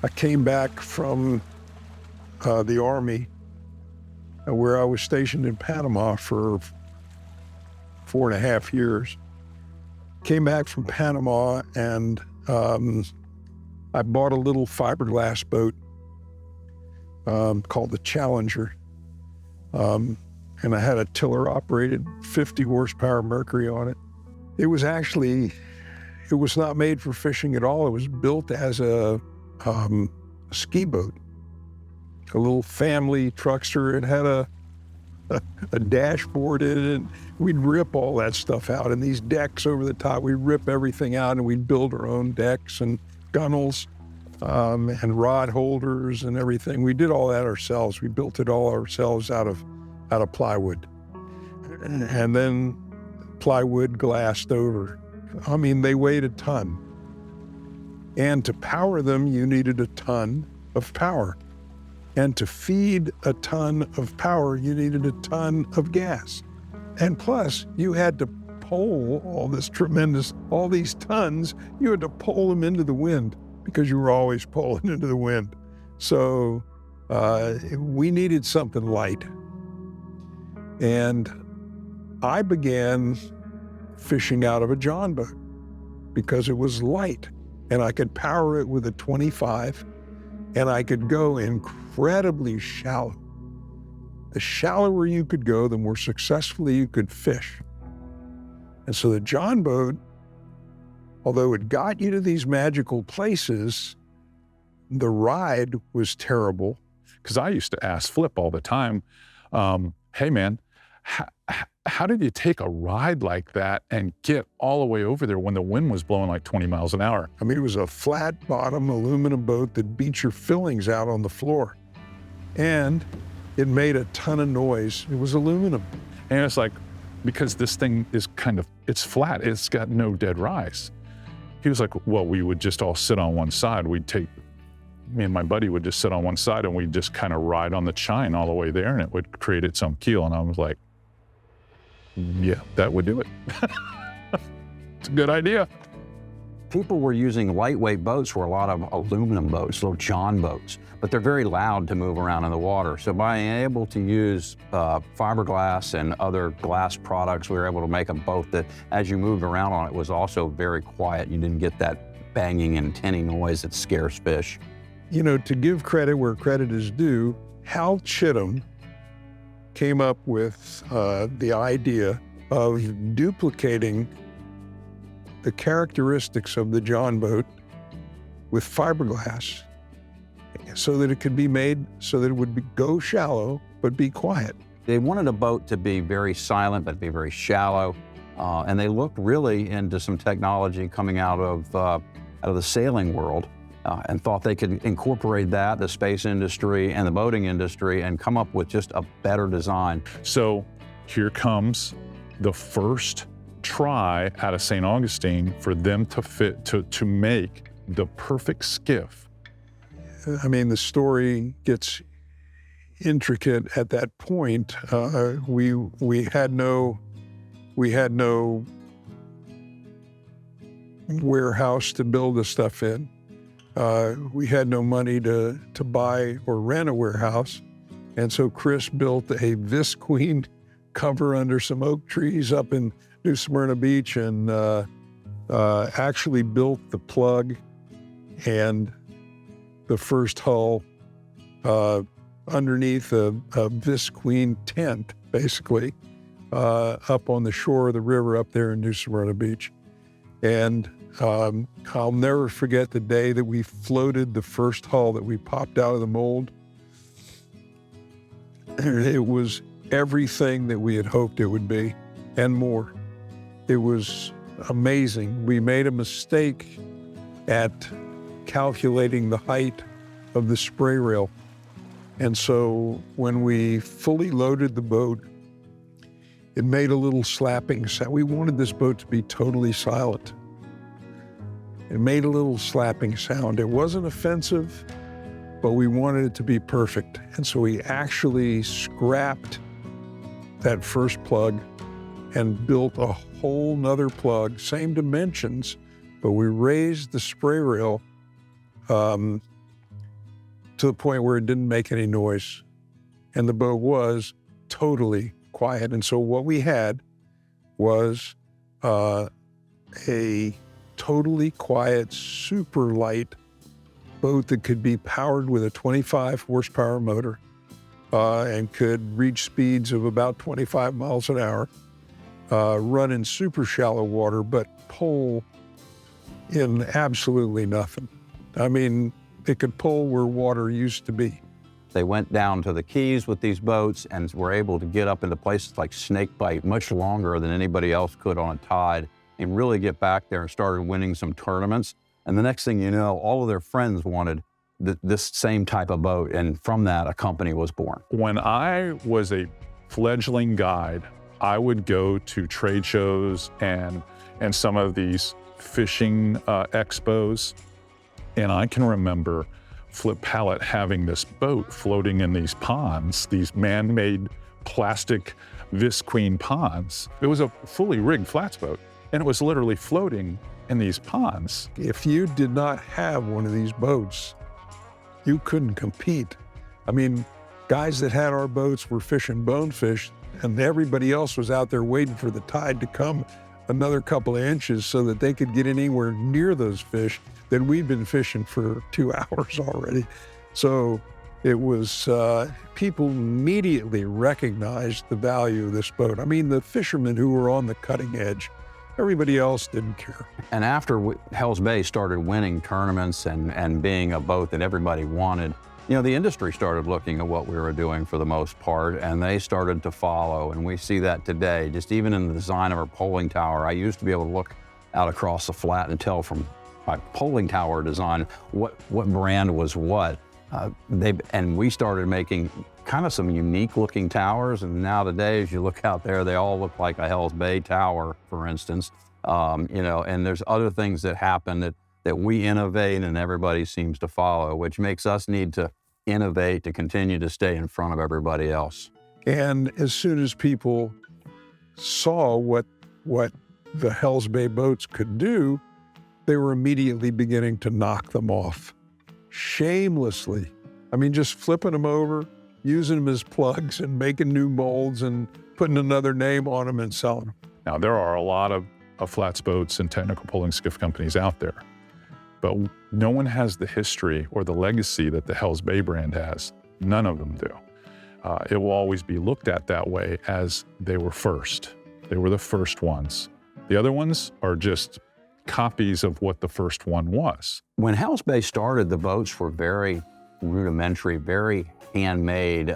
I came back from the Army, where I was stationed in Panama for 4.5 years. Came back from Panama, and I bought a little fiberglass boat called the Challenger. And I had a tiller-operated 50 horsepower Mercury on it. It was not made for fishing at all. It was built as a ski boat, a little family truckster. It had a dashboard in it. We'd rip all that stuff out, and these decks over the top, we'd rip everything out, and we'd build our own decks and gunnels and rod holders and everything. We did all that ourselves. We built it all ourselves out of plywood, and then plywood glassed over. I mean, they weighed a ton. And to power them, you needed a ton of power. And to feed a ton of power, you needed a ton of gas. And plus, you had to pole all these tons, you had to pole them into the wind because you were always poling into the wind. So we needed something light. And I began fishing out of a John boat because it was light and I could power it with a 25 and I could go incredibly shallow. The shallower you could go, the more successfully you could fish. And so the John boat, although it got you to these magical places, the ride was terrible. Because I used to ask Flip all the time, hey man, how did you take a ride like that and get all the way over there when the wind was blowing like 20 miles an hour? I mean, it was a flat bottom aluminum boat that beat your fillings out on the floor. And it made a ton of noise. It was aluminum. And it's like, because this thing is it's flat, it's got no dead rise. He was like, well, we would just all sit on one side. Me and my buddy would just sit on one side and we'd just kind of ride on the chine all the way there and it would create its own keel. And I was like, yeah, that would do it. It's a good idea. People were using lightweight boats for a lot of aluminum boats, little John boats, but they're very loud to move around in the water. So by being able to use fiberglass and other glass products, we were able to make a boat that, as you moved around on it, was also very quiet. You didn't get that banging and tinny noise that scares fish. You know, to give credit where credit is due, Hal Chittum came up with the idea of duplicating the characteristics of the John boat with fiberglass so that it could be made so that it would go shallow but be quiet. They wanted a boat to be very silent but be very shallow, and they looked really into some technology coming out of the sailing world. And thought they could incorporate that, the space industry and the boating industry, and come up with just a better design. So here comes the first try out of St. Augustine for them to make the perfect skiff. I mean, the story gets intricate at that point. We had no warehouse to build the stuff in. We had no money to buy or rent a warehouse. And so Chris built a visqueen cover under some oak trees up in New Smyrna Beach and actually built the plug and the first hull underneath a visqueen tent, basically, up on the shore of the river up there in New Smyrna Beach. And I'll never forget the day that we floated the first hull that we popped out of the mold. It was everything that we had hoped it would be and more. It was amazing. We made a mistake at calculating the height of the spray rail. And so when we fully loaded the boat, it made a little slapping sound. We wanted this boat to be totally silent. It made a little slapping sound. It wasn't offensive, but we wanted it to be perfect. And so we actually scrapped that first plug and built a whole nother plug, same dimensions, but we raised the spray rail to the point where it didn't make any noise. And the boat was totally quiet. And so what we had was a totally quiet, super light boat that could be powered with a 25 horsepower motor and could reach speeds of about 25 miles an hour, run in super shallow water, but pull in absolutely nothing. I mean, it could pull where water used to be. They went down to the Keys with these boats and were able to get up into places like Snakebite much longer than anybody else could on a tide, and really get back there and started winning some tournaments. And the next thing you know, all of their friends wanted this same type of boat, and from that, a company was born. When I was a fledgling guide, I would go to trade shows and some of these fishing expos, and I can remember Flip Pallot having this boat floating in these ponds, these man-made plastic Visqueen ponds. It was a fully rigged flats boat, and it was literally floating in these ponds. If you did not have one of these boats, you couldn't compete. I mean, guys that had our boats were fishing bonefish, and everybody else was out there waiting for the tide to come another couple of inches so that they could get anywhere near those fish that we'd been fishing for 2 hours already. So it was, people immediately recognized the value of this boat. I mean, the fishermen who were on the cutting edge, everybody else didn't care. And after Hell's Bay started winning tournaments and being a boat that everybody wanted, you know, the industry started looking at what we were doing for the most part, and they started to follow. And we see that today, just even in the design of our polling tower. I used to be able to look out across the flat and tell from my polling tower design what brand was what. And we started making kind of some unique looking towers, and now today, as you look out there, they all look like a Hell's Bay tower, for instance. You know, and there's other things that happen that we innovate and everybody seems to follow, which makes us need to innovate to continue to stay in front of everybody else. And as soon as people saw what the Hell's Bay boats could do, they were immediately beginning to knock them off shamelessly. I mean, just flipping them over, using them as plugs and making new molds and putting another name on them and selling them. Now, there are a lot of flats boats and technical polling skiff companies out there, but no one has the history or the legacy that the Hell's Bay brand has. None of them do. It will always be looked at that way, as they were first. They were the first ones. The other ones are just copies of what the first one was. When Hell's Bay started, the boats were very rudimentary, very handmade,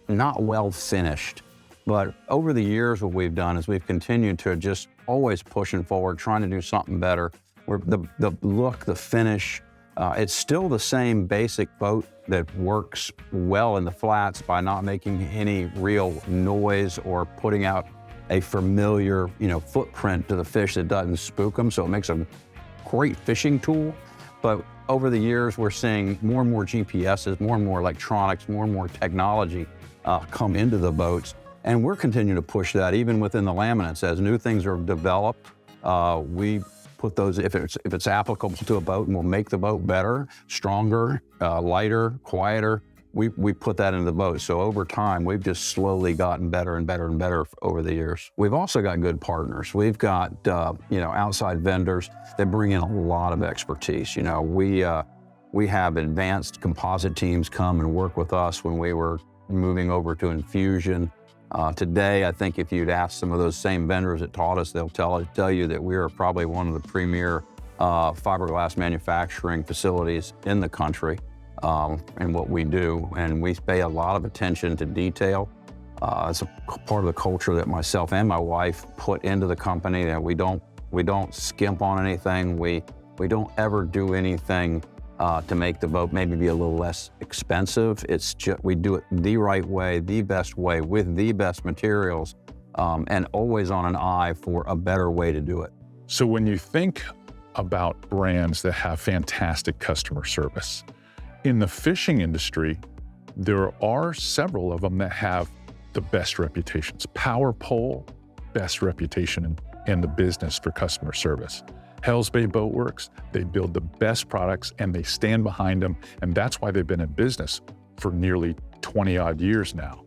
not well finished. But over the years, what we've done is we've continued to just always pushing forward, trying to do something better. The look, the finish, it's still the same basic boat that works well in the flats by not making any real noise or putting out a familiar, footprint to the fish that doesn't spook them. So it makes a great fishing tool. But over the years, we're seeing more and more GPSs, more and more electronics, more and more technology come into the boats. And we're continuing to push that even within the laminates. As new things are developed, we put those, if it's applicable to a boat, and we'll make the boat better, stronger, lighter, quieter, we put that into the boat. So over time, we've just slowly gotten better and better and better over the years. We've also got good partners. We've got, outside vendors that bring in a lot of expertise. We have advanced composite teams come and work with us when we were moving over to infusion. Today, I think if you'd ask some of those same vendors that taught us, they'll tell you that we are probably one of the premier fiberglass manufacturing facilities in the country in what we do. And we pay a lot of attention to detail. It's a part of the culture that myself and my wife put into the company, that we don't skimp on anything. We don't ever do anything to make the boat maybe be a little less expensive. It's just, we do it the right way, the best way, with the best materials, and always on an eye for a better way to do it. So when you think about brands that have fantastic customer service, in the fishing industry, there are several of them that have the best reputations. Power Pole, best reputation in the business for customer service. Hell's Bay Boatworks, they build the best products and they stand behind them. And that's why they've been in business for nearly 20 odd years now.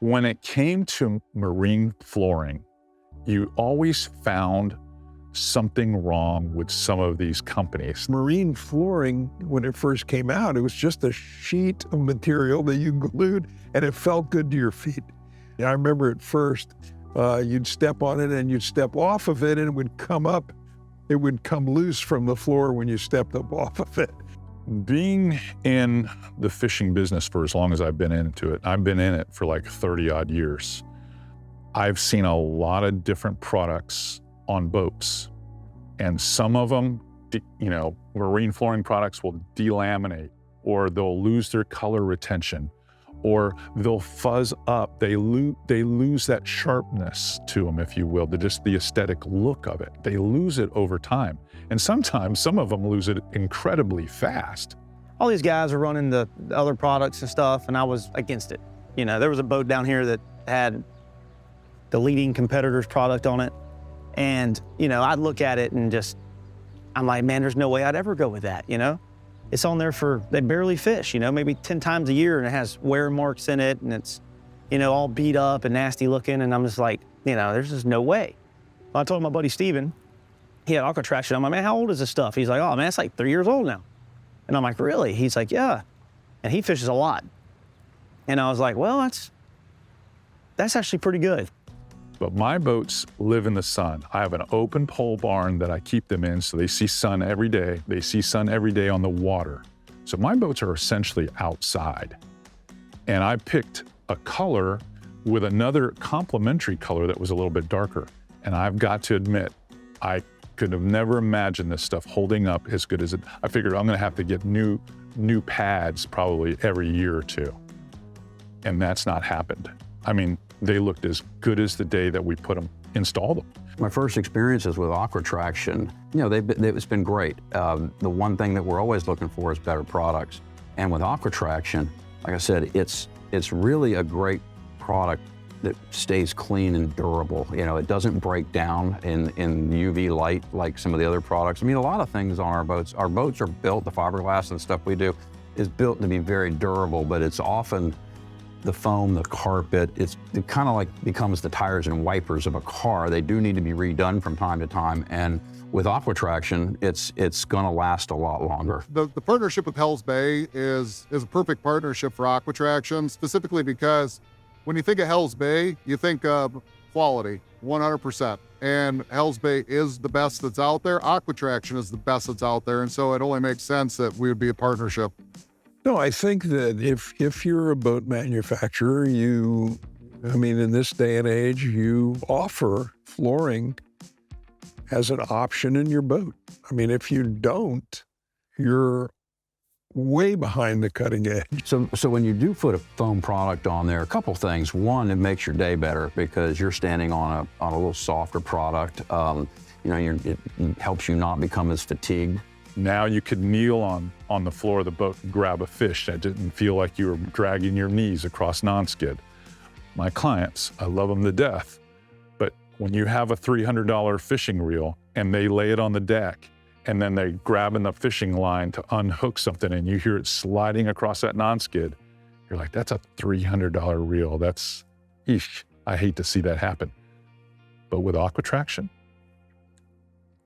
When it came to marine flooring, you always found something wrong with some of these companies. Marine flooring, when it first came out, it was just a sheet of material that you glued and it felt good to your feet. I remember at first, you'd step on it and you'd step off of it and it would come up. It would come loose from the floor when you stepped up off of it. Being in the fishing business for as long as I've been into it, I've been in it for like 30 odd years. I've seen a lot of different products on boats, and some of them, marine flooring products will delaminate, or they'll lose their color retention, or they'll fuzz up. They lose that sharpness to them, if you will, just the aesthetic look of it. They lose it over time. And sometimes some of them lose it incredibly fast. All these guys are running the other products and stuff, and I was against it. There was a boat down here that had the leading competitor's product on it. And, I'd look at it and I'm like, man, there's no way I'd ever go with that, It's on there they barely fish, maybe 10 times a year, and it has wear marks in it, and it's, all beat up and nasty looking, and I'm just like, there's just no way. I told my buddy Steven, he had AquaTraction. I'm like, man, how old is this stuff? He's like, oh, man, it's like 3 years old now. And I'm like, really? He's like, yeah. And he fishes a lot. And I was like, well, that's actually pretty good. But my boats live in the sun. I have an open pole barn that I keep them in, so they see sun every day. They see sun every day on the water. So my boats are essentially outside. And I picked a color with another complementary color that was a little bit darker. And I've got to admit, I could have never imagined this stuff holding up as good as it. I figured I'm gonna have to get new pads probably every year or two. And that's not happened. I mean, they looked as good as the day that we installed them. My first experiences with AquaTraction, it's been great. The one thing that we're always looking for is better products. And with AquaTraction, like I said, it's really a great product that stays clean and durable. It doesn't break down in UV light like some of the other products. a lot of things on our boats are built, the fiberglass and stuff we do is built to be very durable, but it's often the foam, the carpet, it kind of like becomes the tires and wipers of a car. They do need to be redone from time to time. And with AquaTraction, it's gonna last a lot longer. The partnership with Hell's Bay is a perfect partnership for AquaTraction, specifically because when you think of Hell's Bay, you think of quality, 100%. And Hell's Bay is the best that's out there. AquaTraction is the best that's out there. And so it only makes sense that we would be a partnership. No, I think that if you're a boat manufacturer, in this day and age, you offer flooring as an option in your boat. If you don't, you're way behind the cutting edge. So when you do put a foam product on there, a couple things. One, it makes your day better because you're standing on a little softer product. It helps you not become as fatigued. Now you could kneel on the floor of the boat and grab a fish that didn't feel like you were dragging your knees across non-skid. My clients, I love them to death, but when you have a $300 fishing reel and they lay it on the deck and then they're grabbing the fishing line to unhook something and you hear it sliding across that non-skid, you're like, that's a $300 reel. I hate to see that happen. But with AquaTraction,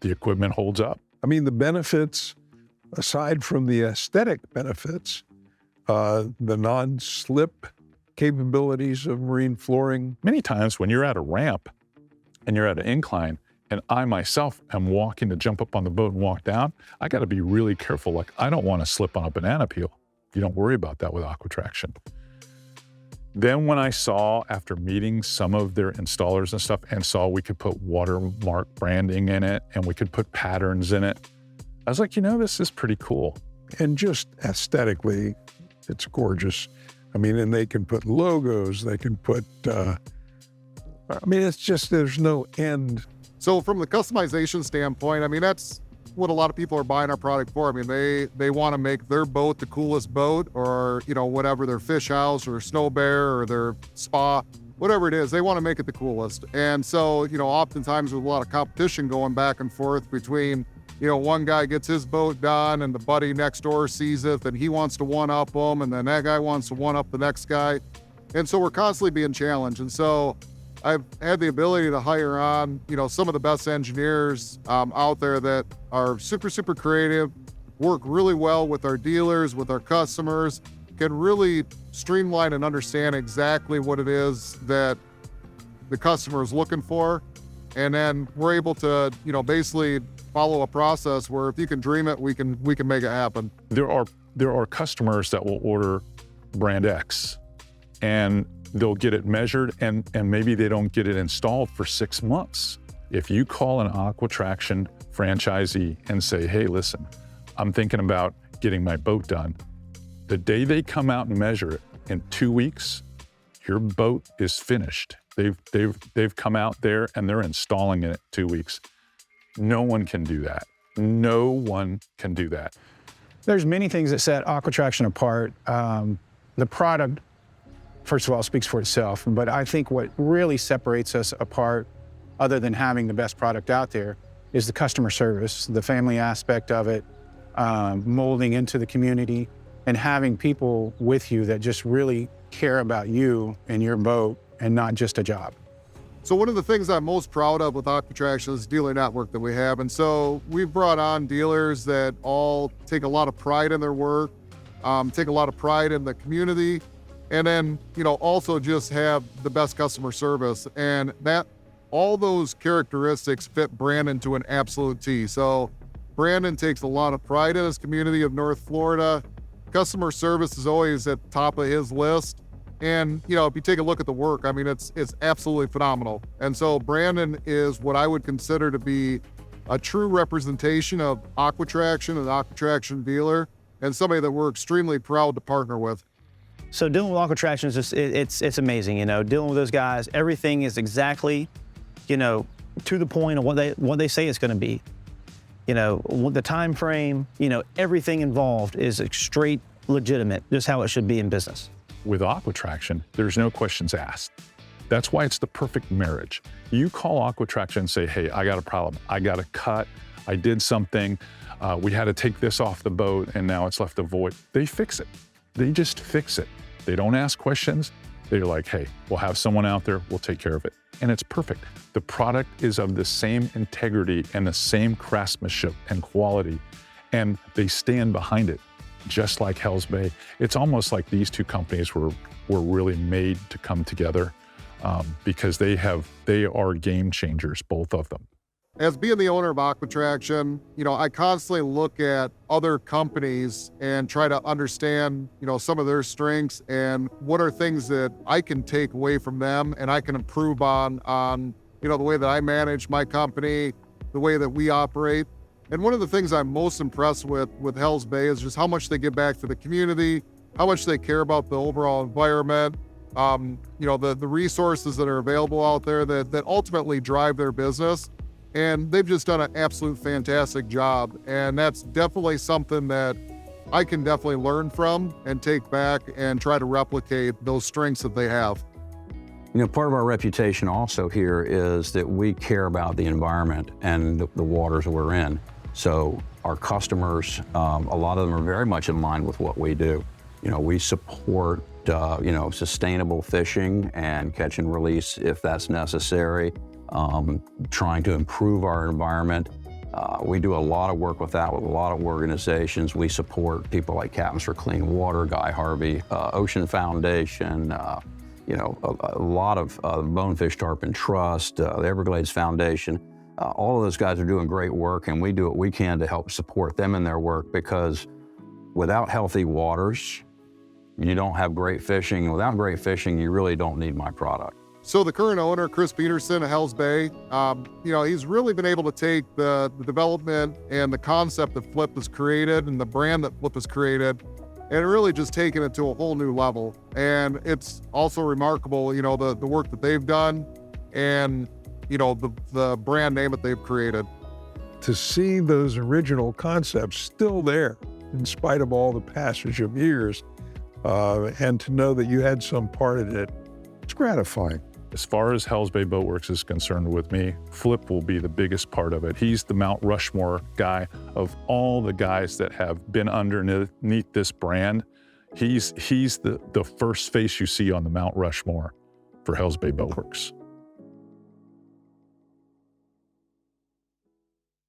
the equipment holds up. The benefits, aside from the aesthetic benefits, the non-slip capabilities of marine flooring. Many times when you're at a ramp and you're at an incline, and I myself am walking to jump up on the boat and walk down, I got to be really careful. Like, I don't want to slip on a banana peel. You don't worry about that with AquaTraction. Then when I saw, after meeting some of their installers and stuff, and saw we could put watermark branding in it and we could put patterns in it, I was like, this is pretty cool. And just aesthetically, it's gorgeous. And they can put logos, they can put, it's just, there's no end. So from the customization standpoint, that's what a lot of people are buying our product for. They want to make their boat the coolest boat, or whatever, their fish house or snow bear or their spa. whatever it is, they want to make it the coolest. And so, oftentimes with a lot of competition going back and forth between, one guy gets his boat done and the buddy next door sees it, and he wants to one-up them, and then that guy wants to one-up the next guy. And so we're constantly being challenged. And so I've had the ability to hire on, some of the best engineers out there that are super, super creative, work really well with our dealers, with our customers, can really streamline and understand exactly what it is that the customer is looking for. And then we're able to, basically follow a process where if you can dream it, we can make it happen. There are customers that will order brand X and they'll get it measured and maybe they don't get it installed for 6 months. If you call an AquaTraction franchisee and say, hey, listen, I'm thinking about getting my boat done. The day they come out and measure it, in 2 weeks, your boat is finished. They've come out there and they're installing it in 2 weeks. No one can do that. No one can do that. There's many things that set AquaTraction apart. The product, first of all, speaks for itself, but I think what really separates us apart, other than having the best product out there, is the customer service, the family aspect of it, molding into the community, and having people with you that just really care about you and your boat and not just a job. So one of the things I'm most proud of with AquaTraction is the dealer network that we have. And so we've brought on dealers that all take a lot of pride in their work, take a lot of pride in the community, and then, also just have the best customer service. And that all those characteristics fit Brandon to an absolute T. So Brandon takes a lot of pride in his community of North Florida. Customer service is always at the top of his list. And, if you take a look at the work, I mean, it's absolutely phenomenal. And so Brandon is what I would consider to be a true representation of AquaTraction, an AquaTraction dealer, and somebody that we're extremely proud to partner with. So dealing with AquaTraction is just, it's amazing, dealing with those guys, everything is exactly, to the point of what they say it's going to be. The time frame, everything involved is straight legitimate, just how it should be in business. With AquaTraction, there's no questions asked. That's why it's the perfect marriage. You call AquaTraction and say, hey, I got a problem. I got a cut. I did something. We had to take this off the boat and now it's left a void. They fix it. They just fix it. They don't ask questions. They're like, hey, we'll have someone out there. We'll take care of it. And it's perfect. The product is of the same integrity and the same craftsmanship and quality, and they stand behind it. Just like Hell's Bay. It's almost like these two companies were really made to come together because they are game changers, both of them. As being the owner of AquaTraction, I constantly look at other companies and try to understand, some of their strengths and what are things that I can take away from them and I can improve on, the way that I manage my company, the way that we operate. And one of the things I'm most impressed with Hell's Bay is just how much they give back to the community, how much they care about the overall environment, the resources that are available out there that ultimately drive their business. And they've just done an absolute fantastic job. And that's definitely something that I can definitely learn from and take back and try to replicate those strengths that they have. Part of our reputation also here is that we care about the environment and the waters we're in. So our customers, a lot of them are very much in line with what we do. We support, sustainable fishing and catch and release if that's necessary, trying to improve our environment. We do a lot of work with that with a lot of organizations. We support people like Captains for Clean Water, Guy Harvey, Ocean Foundation, a lot of Bonefish Tarpon Trust, the Everglades Foundation. All of those guys are doing great work, and we do what we can to help support them in their work, because without healthy waters, you don't have great fishing. And without great fishing, you really don't need my product. So the current owner, Chris Peterson of Hell's Bay, he's really been able to take the development and the concept that Flip has created and the brand that Flip has created and really just taken it to a whole new level. And it's also remarkable, the work that they've done and, the brand name that they've created. To see those original concepts still there, in spite of all the passage of years, and to know that you had some part in it, it's gratifying. As far as Hell's Bay Boatworks is concerned with me, Flip will be the biggest part of it. He's the Mount Rushmore guy of all the guys that have been underneath this brand. He's the first face you see on the Mount Rushmore for Hell's Bay Boatworks.